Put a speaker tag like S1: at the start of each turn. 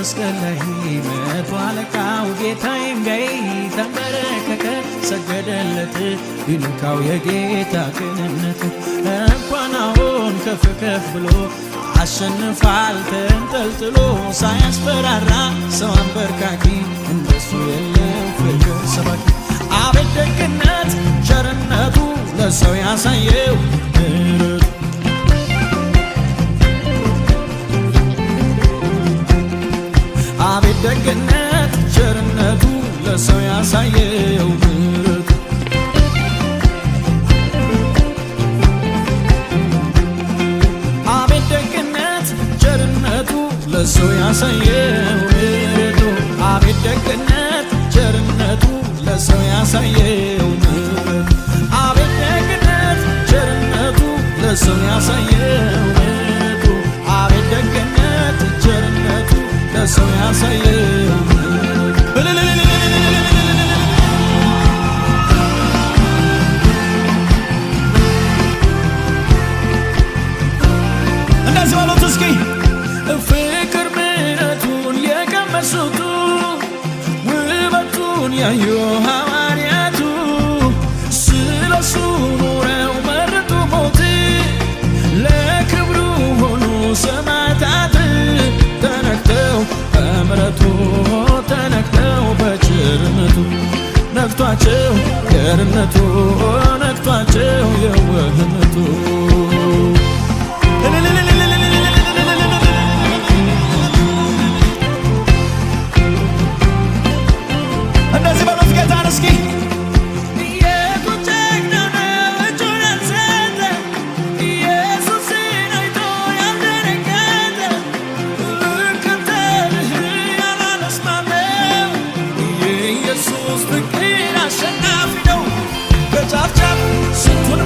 S1: መስቀል ላይ መቶ አለቃው ጌታዬም ጋይ ተንበረከከ ሰገደለት ይልካው የጌታ ቅንነት እንኳን አሁን ከፍ ከፍ ብሎ አሸንፏል ተንጠልጥሎ ሳያስፈራራ ሰው አንበርካኪ እንደሱ የለም ፍቅር ሰባኪ አቤት ደግነት ቸርነቱ ለሰው ያሳየው ምሕረቱ አቤት ደግነት ቸርነቱ ለሰው ያሳየው ምሕረቱ አቤት ደግነት ቸርነቱ ለሰው ያሳየው ምሕረቱ አቤት ደግነት ቸርነቱ ለሰው ያሳየው ምሕረቱ አቤት ደግነት ቸርነቱ ለሰው ያሳየው ምሕረቱ አቤት ደግነት ቸርነቱ ለሰው ያሳየው እንደዚህ በሉት እስኪ ፍቅር ምሕረቱን የቀመሱት ውበቱን ያዩ ሐዋርያቱ ስለሱ ኖረው መረጡ ሞት ለክብሩ ሆኑ ሰማዕታት ተነክተው በምሕረቱ ተነክተው በቸርነቱ ነክቷቸው ቸርነቱ ነክቷቸው የዋህነቱ እንደዚህ በሉት ጌታን እስኪ ስንቱን